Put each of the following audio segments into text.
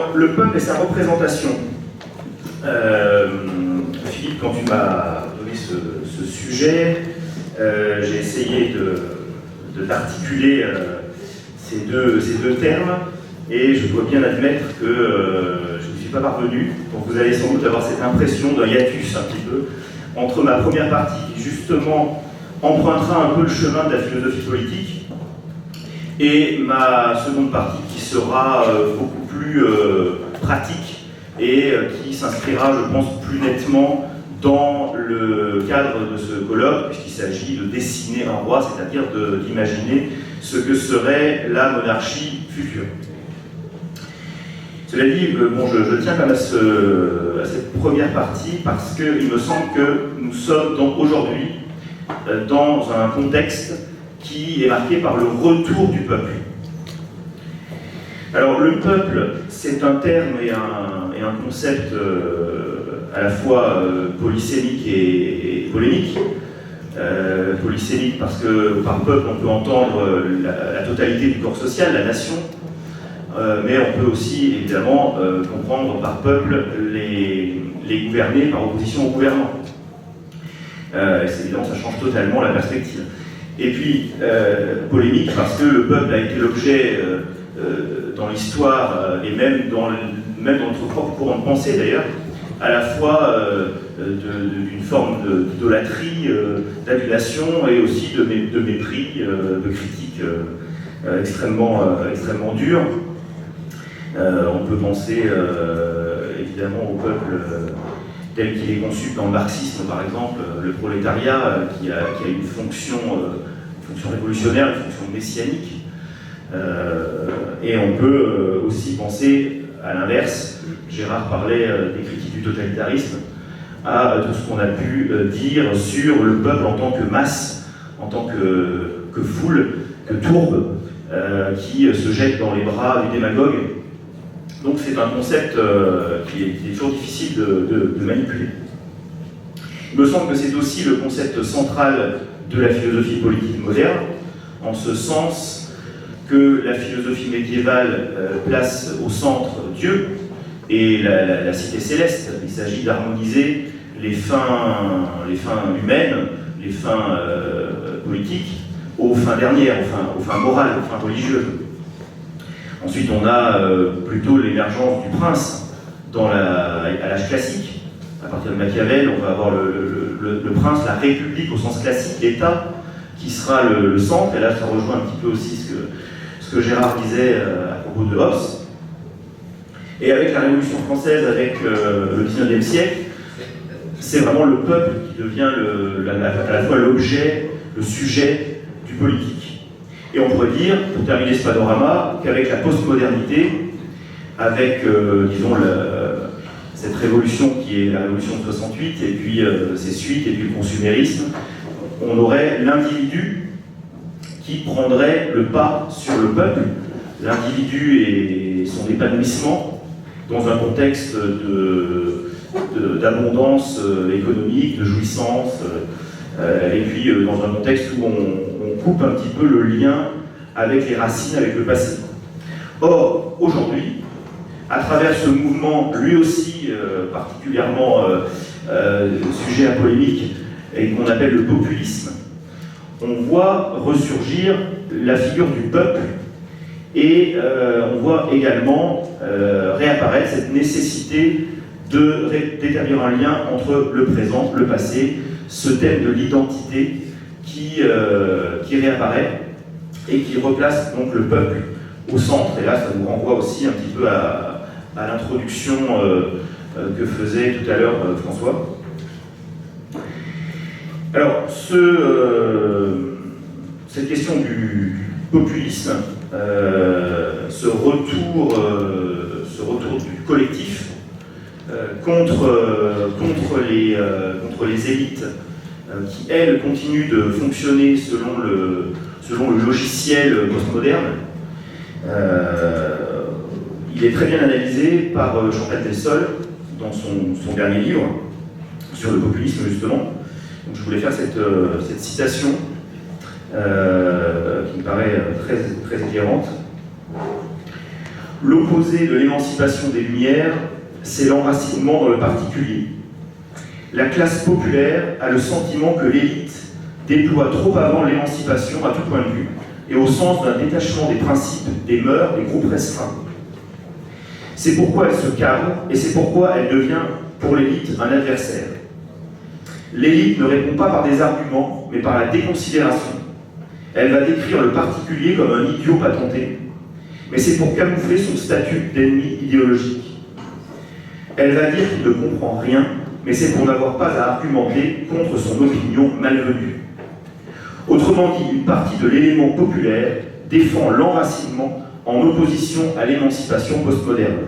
Alors, le peuple et sa représentation. Philippe, quand tu m'as donné ce sujet, j'ai essayé d'articuler ces deux termes, et je dois bien admettre que je ne suis pas parvenu. Donc vous allez sans doute avoir cette impression d'un hiatus un petit peu entre ma première partie qui justement empruntera un peu le chemin de la philosophie politique et ma seconde partie qui sera beaucoup plus pratique et qui s'inscrira, je pense, plus nettement dans le cadre de ce colloque, puisqu'il s'agit de dessiner un roi, c'est-à-dire d'imaginer ce que serait la monarchie future. Cela dit, bon, je tiens quand même à cette première partie parce qu'il me semble que nous sommes aujourd'hui dans un contexte qui est marqué par le retour du peuple. Alors le peuple, c'est un terme et un concept à la fois polysémique et polémique. Polysémique parce que par peuple on peut entendre la totalité du corps social, la nation, mais on peut aussi évidemment comprendre par peuple les gouvernés par opposition au gouvernement. C'est évident, ça change totalement la perspective. Et puis, polémique parce que le peuple a été l'objet dans l'histoire et même dans notre propre courant de pensée d'ailleurs, à la fois d'une forme d'idolâtrie, d'adulation et aussi de mépris, de critique extrêmement dure. On peut penser évidemment au peuple tel qu'il est conçu dans le marxisme par exemple, le prolétariat qui a une fonction révolutionnaire, une fonction messianique. Et on peut aussi penser à l'inverse. Gérard parlait des critiques du totalitarisme, à tout ce qu'on a pu dire sur le peuple en tant que masse, en tant que foule, que tourbe, qui se jette dans les bras du démagogue. Donc c'est un concept qui est toujours difficile de manipuler. Il me semble que c'est aussi le concept central de la philosophie politique moderne, en ce sens que la philosophie médiévale place au centre Dieu et la cité céleste. Il s'agit d'harmoniser les fins humaines, les fins politiques, aux fins dernières, aux fins morales, aux fins religieuses. Ensuite, on a plutôt l'émergence du prince à l'âge classique. À partir de Machiavel, on va avoir le prince, la république au sens classique, l'État, qui sera le centre. Et là, ça rejoint un petit peu aussi ce que Gérard disait à propos de Hobbes. Et avec la Révolution française, avec le XIXe siècle, c'est vraiment le peuple qui devient à la fois l'objet, le sujet du politique. Et on pourrait dire, pour terminer ce panorama, qu'avec la postmodernité, avec, disons, cette révolution qui est la révolution de 68, et puis ses suites, et puis le consumérisme, on aurait l'individu qui prendrait le pas sur le peuple, l'individu et son épanouissement dans un contexte d'abondance économique, de jouissance, et puis dans un contexte où on coupe un petit peu le lien avec les racines, avec le passé. Or, aujourd'hui, à travers ce mouvement, lui aussi particulièrement sujet à polémique, et qu'on appelle le populisme, on voit ressurgir la figure du peuple, et on voit également réapparaître cette nécessité d'établir un lien entre le présent, le passé, ce thème de l'identité qui réapparaît et qui replace donc le peuple au centre. Et là, ça nous renvoie aussi un petit peu à l'introduction que faisait tout à l'heure François. Alors, cette question du populisme, ce retour du collectif contre les élites qui, elles, continuent de fonctionner selon le logiciel postmoderne, il est très bien analysé par Chantal Delsol dans son dernier livre sur le populisme, justement. Donc, je voulais faire cette citation qui me paraît très éclairante. L'opposé de l'émancipation des Lumières, c'est l'enracinement dans le particulier. La classe populaire a le sentiment que l'élite déploie trop avant l'émancipation à tout point de vue, et au sens d'un détachement des principes, des mœurs, des groupes restreints. C'est pourquoi elle se cadre, et c'est pourquoi elle devient, pour l'élite, un adversaire. L'élite ne répond pas par des arguments, mais par la déconsidération. Elle va décrire le particulier comme un idiot patenté, mais c'est pour camoufler son statut d'ennemi idéologique. Elle va dire qu'il ne comprend rien, mais c'est pour n'avoir pas à argumenter contre son opinion malvenue. Autrement dit, une partie de l'élément populaire défend l'enracinement en opposition à l'émancipation postmoderne.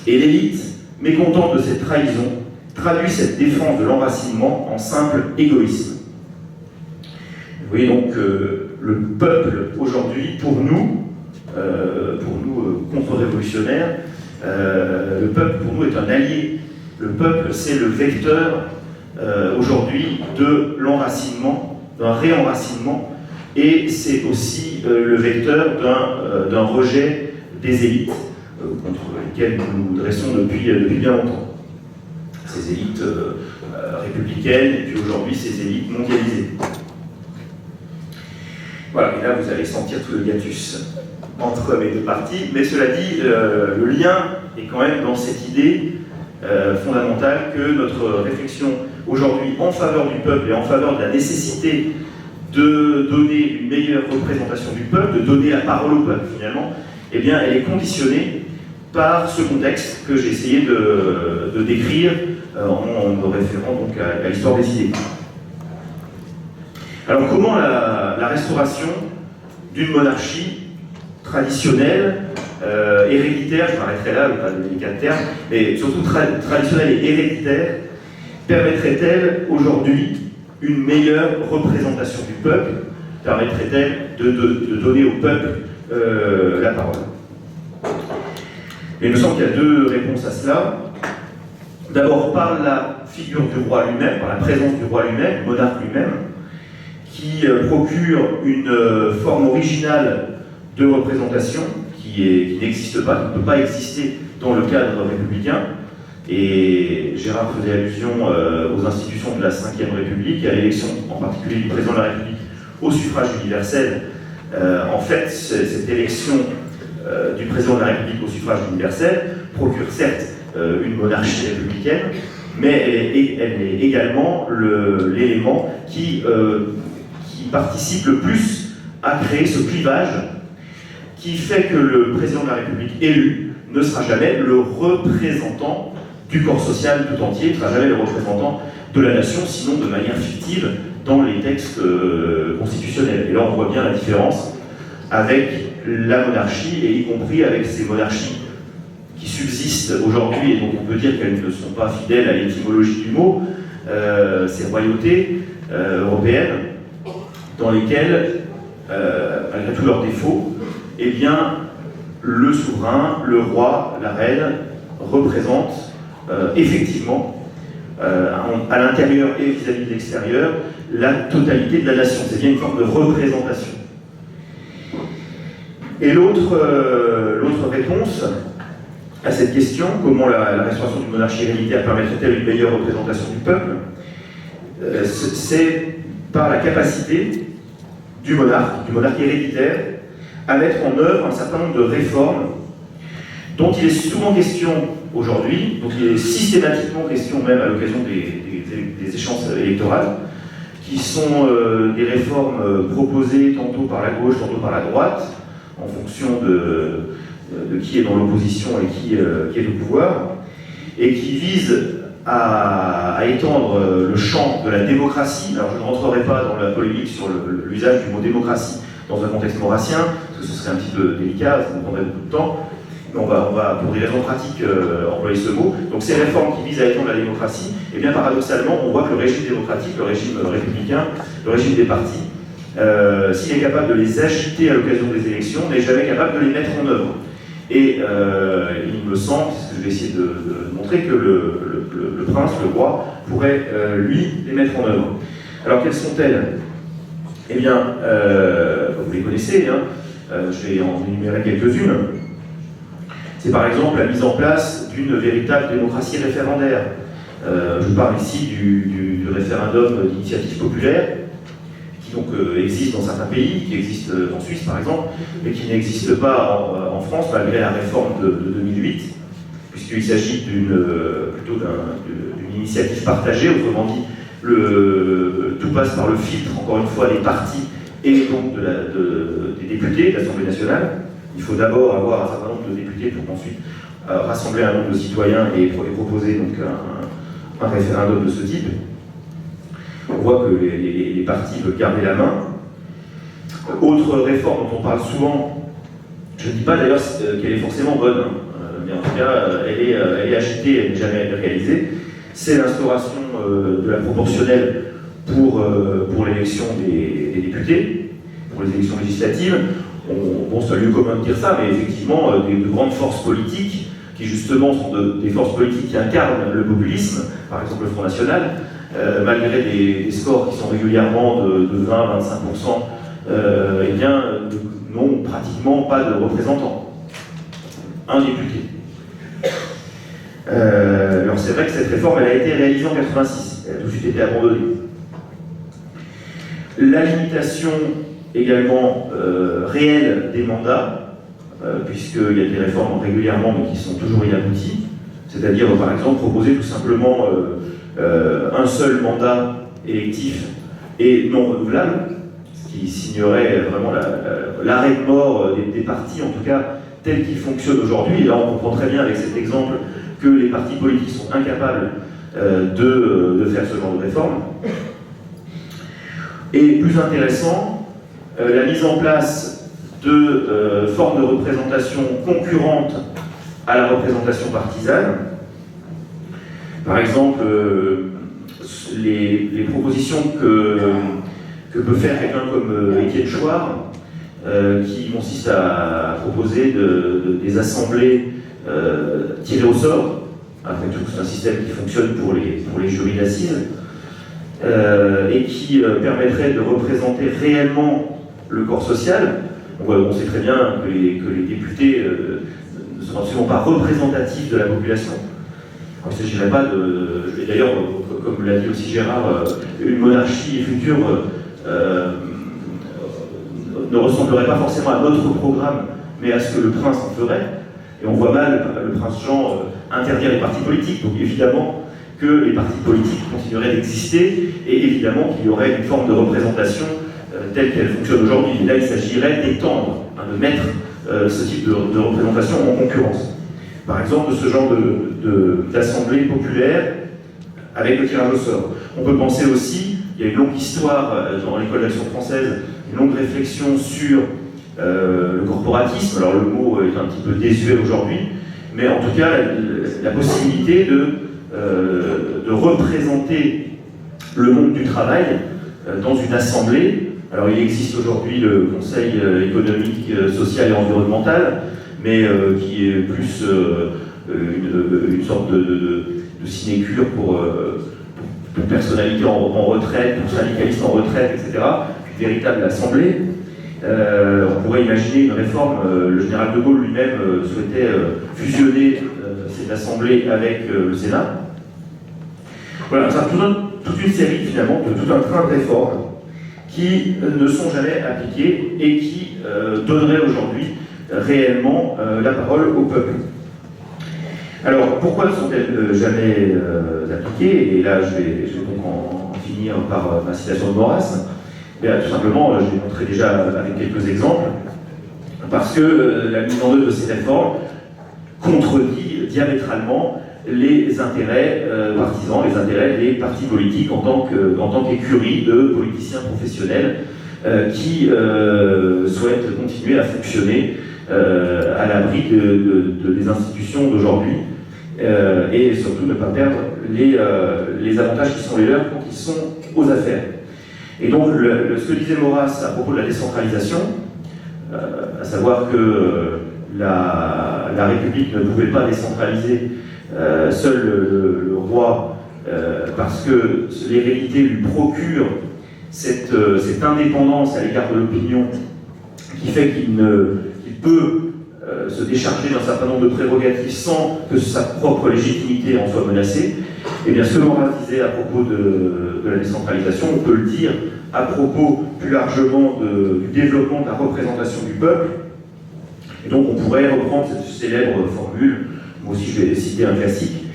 Et l'élite, mécontente de cette trahison, traduit cette défense de l'enracinement en simple égoïsme. Vous voyez donc le peuple aujourd'hui, pour nous contre-révolutionnaires, le peuple pour nous est un allié. Le peuple, c'est le vecteur aujourd'hui de l'enracinement, d'un réenracinement, et c'est aussi le vecteur d'un rejet des élites contre lesquelles nous nous dressons depuis bien longtemps. Ces élites républicaines, et puis aujourd'hui ces élites mondialisées. Voilà, et là vous allez sentir tout le hiatus entre les deux parties, mais cela dit, le lien est quand même dans cette idée fondamentale que notre réflexion aujourd'hui en faveur du peuple et en faveur de la nécessité de donner une meilleure représentation du peuple, de donner la parole au peuple finalement, eh bien elle est conditionnée par ce contexte que j'ai essayé de décrire en me référant donc à l'histoire des idées. Alors comment la restauration d'une monarchie traditionnelle, héréditaire, je m'arrêterai là, pas de délicat terme, mais surtout traditionnelle et héréditaire, permettrait-elle aujourd'hui une meilleure représentation du peuple? Permettrait-elle de donner au peuple la parole? Et il me semble qu'il y a deux réponses à cela. D'abord par la figure du roi lui-même, par la présence du roi lui-même, du monarque lui-même, qui procure une forme originale de représentation qui n'existe pas, qui ne peut pas exister dans le cadre républicain. Et Gérard faisait allusion aux institutions de la Ve République, à l'élection en particulier du président de la République au suffrage universel. En fait, cette élection du président de la République au suffrage universel procure certes une monarchie républicaine, mais elle est également l'élément qui participe le plus à créer ce clivage qui fait que le président de la République élu ne sera jamais le représentant du corps social tout entier, ne sera jamais le représentant de la nation, sinon de manière fictive dans les textes constitutionnels. Et là on voit bien la différence avec la monarchie, et y compris avec ces monarchies qui subsistent aujourd'hui et dont on peut dire qu'elles ne sont pas fidèles à l'étymologie du mot, ces royautés européennes, dans lesquelles, malgré tous leurs défauts, eh bien, le souverain, le roi, la reine, représentent effectivement, à l'intérieur et vis-à-vis de l'extérieur, la totalité de la nation. C'est bien une forme de représentation. Et l'autre réponse à cette question, comment la restauration d'une monarchie héréditaire permettrait-elle une meilleure représentation du peuple, c'est par la capacité du monarque héréditaire, à mettre en œuvre un certain nombre de réformes dont il est souvent question aujourd'hui, dont il est systématiquement question même à l'occasion des échéances électorales, qui sont des réformes proposées tantôt par la gauche, tantôt par la droite, en fonction de qui est dans l'opposition et qui est au pouvoir, et qui visent à étendre le champ de la démocratie. Alors je ne rentrerai pas dans la polémique sur l'usage du mot démocratie dans un contexte maurassien, parce que ce serait un petit peu délicat, ça nous prendrait beaucoup de temps, mais on va pour des raisons pratiques, employer ce mot. Donc ces réformes qui visent à étendre la démocratie, et bien paradoxalement, on voit que le régime démocratique, le régime républicain, le régime des partis, s'il est capable de les agiter à l'occasion des élections, n'est jamais capable de les mettre en œuvre. Et il me semble, c'est ce que je vais essayer de montrer, que le prince, le roi, pourrait, lui, les mettre en œuvre. Alors, quelles sont-elles? Eh bien, vous les connaissez, hein, je vais en énumérer quelques-unes. c'est par exemple la mise en place d'une véritable démocratie référendaire. Je parle ici du référendum d'initiative populaire, qui donc existe dans certains pays, qui existe en Suisse par exemple, mais qui n'existe pas en France malgré la réforme de 2008, puisqu'il s'agit plutôt d'une initiative partagée, autrement dit, tout passe par le filtre, encore une fois, des partis et donc des députés de l'Assemblée nationale. Il faut d'abord avoir un certain nombre de députés pour ensuite rassembler un nombre de citoyens et proposer donc un référendum de ce type. On voit que les partis veulent garder la main. Autre réforme dont on parle souvent, je ne dis pas d'ailleurs qu'elle est forcément bonne, mais en tout cas elle est agitée, elle n'est jamais réalisée, c'est l'instauration de la proportionnelle pour l'élection des députés, pour les élections législatives. Bon, c'est un lieu commun de dire ça, mais effectivement, de grandes forces politiques, qui justement sont des forces politiques qui incarnent le populisme, par exemple le Front National, malgré des scores qui sont régulièrement de 20-25%, eh bien, n'ont pratiquement pas de représentants. Un député. Alors c'est vrai que cette réforme, elle a été réalisée en 86, elle a tout de suite été abandonnée. La limitation également réelle des mandats, puisqu'il y a des réformes régulièrement mais qui sont toujours inabouties, c'est-à-dire par exemple proposer tout simplement un seul mandat électif et non renouvelable, ce qui signerait vraiment l'arrêt de mort des partis, en tout cas tels qu'ils fonctionnent aujourd'hui. Et là on comprend très bien avec cet exemple que les partis politiques sont incapables de faire ce genre de réforme. Et plus intéressant, la mise en place de formes de représentation concurrentes à la représentation partisane. Par exemple, les propositions que peut faire quelqu'un comme Étienne Chouard, qui consiste à proposer des assemblées tirées au sort. Après tout, c'est un système qui fonctionne pour les jurys d'assises, et qui permettrait de représenter réellement le corps social. On sait très bien que les députés ne sont absolument pas représentatifs de la population. Alors, il ne s'agirait pas et d'ailleurs, comme l'a dit aussi Gérard, une monarchie future ne ressemblerait pas forcément à notre programme, mais à ce que le prince en ferait. Et on voit mal le prince Jean interdire les partis politiques. Donc évidemment que les partis politiques continueraient d'exister, et évidemment qu'il y aurait une forme de représentation telle qu'elle fonctionne aujourd'hui. Et là, il s'agirait d'étendre, de mettre ce type de représentation en concurrence. Par exemple, de ce genre d'assemblée populaire avec le tirage au sort. On peut penser aussi, il y a une longue histoire dans l'école d'action française, une longue réflexion sur le corporatisme. Alors le mot est un petit peu désuet aujourd'hui, mais en tout cas la possibilité de représenter le monde du travail dans une assemblée. Alors il existe aujourd'hui le Conseil économique, social et environnemental, mais qui est plus une sorte de sinécure pour personnalités en retraite, pour syndicalistes en retraite, etc. Une véritable assemblée. On pourrait imaginer une réforme. Le général de Gaulle lui-même souhaitait fusionner cette assemblée avec le Sénat. Voilà, ça toute une série finalement de tout un train de réformes qui ne sont jamais appliquées et qui donneraient aujourd'hui réellement la parole au peuple. Alors, pourquoi ne sont-elles jamais appliquées? Et là, je vais donc en finir par ma citation de Maurras. Bien, tout simplement, je l'ai montré déjà avec quelques exemples, parce que la mise en œuvre de ces réformes contredit diamétralement les intérêts partisans, les intérêts des partis politiques en tant qu'écurie de politiciens professionnels qui souhaitent continuer à fonctionner à l'abri des institutions d'aujourd'hui et surtout ne pas perdre les avantages qui sont les leurs quand ils sont aux affaires. Et donc ce que disait Maurras à propos de la décentralisation, à savoir que la République ne pouvait pas décentraliser seul le roi parce que l'hérédité lui procure cette indépendance à l'égard de l'opinion qui fait qu'il peut se décharger d'un certain nombre de prérogatives sans que sa propre légitimité en soit menacée. Et bien, ce que Maurras disait à propos de la décentralisation, on peut le dire à propos plus largement du développement de la représentation du peuple. Et donc on pourrait reprendre cette célèbre formule, moi aussi je vais citer un classique,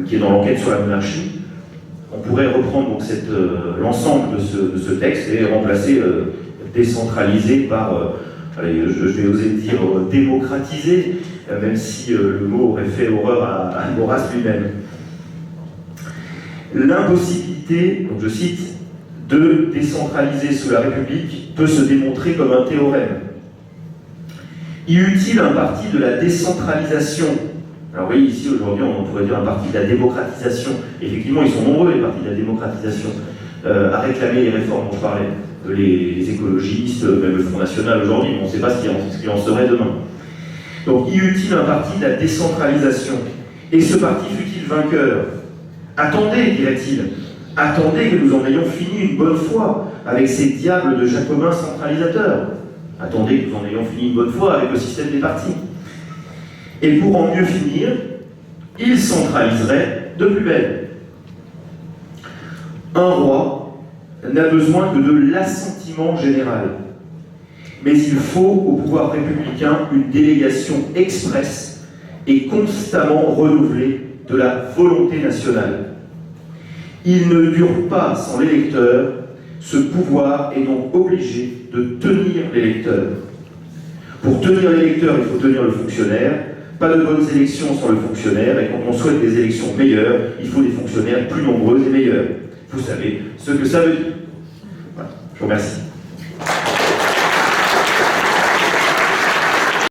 qui est dans l'enquête sur la monarchie. On pourrait reprendre donc l'ensemble de ce texte et remplacer décentralisé par, allez, je vais oser dire démocratiser, même si le mot aurait fait horreur à Maurras lui-même. L'impossibilité, donc je cite, de décentraliser sous la République peut se démontrer comme un théorème. Y eut-il un parti de la décentralisation? Alors oui, ici aujourd'hui on pourrait dire un parti de la démocratisation. Effectivement, ils sont nombreux les partis de la démocratisation à réclamer les réformes dont je parlais. Les écologistes, même le Front National aujourd'hui, on ne sait pas ce qu'il en serait demain. Donc y eut-il un parti de la décentralisation? Et ce parti fut-il vainqueur? Attendez, dirait-il, attendez que nous en ayons fini une bonne fois avec ces diables de jacobins centralisateurs. Attendez que nous en ayons fini une bonne fois avec le système des partis. Et pour en mieux finir, il centraliserait de plus belle. Un roi n'a besoin que de l'assentiment général. Mais il faut au pouvoir républicain une délégation expresse et constamment renouvelée de la volonté nationale. Il ne dure pas sans l'électeur, ce pouvoir est donc obligé de tenir l'électeur. Pour tenir l'électeur, il faut tenir le fonctionnaire. Pas de bonnes élections sans le fonctionnaire, et quand on souhaite des élections meilleures, il faut des fonctionnaires plus nombreux et meilleurs. Vous savez ce que ça veut dire. Voilà. Je vous remercie.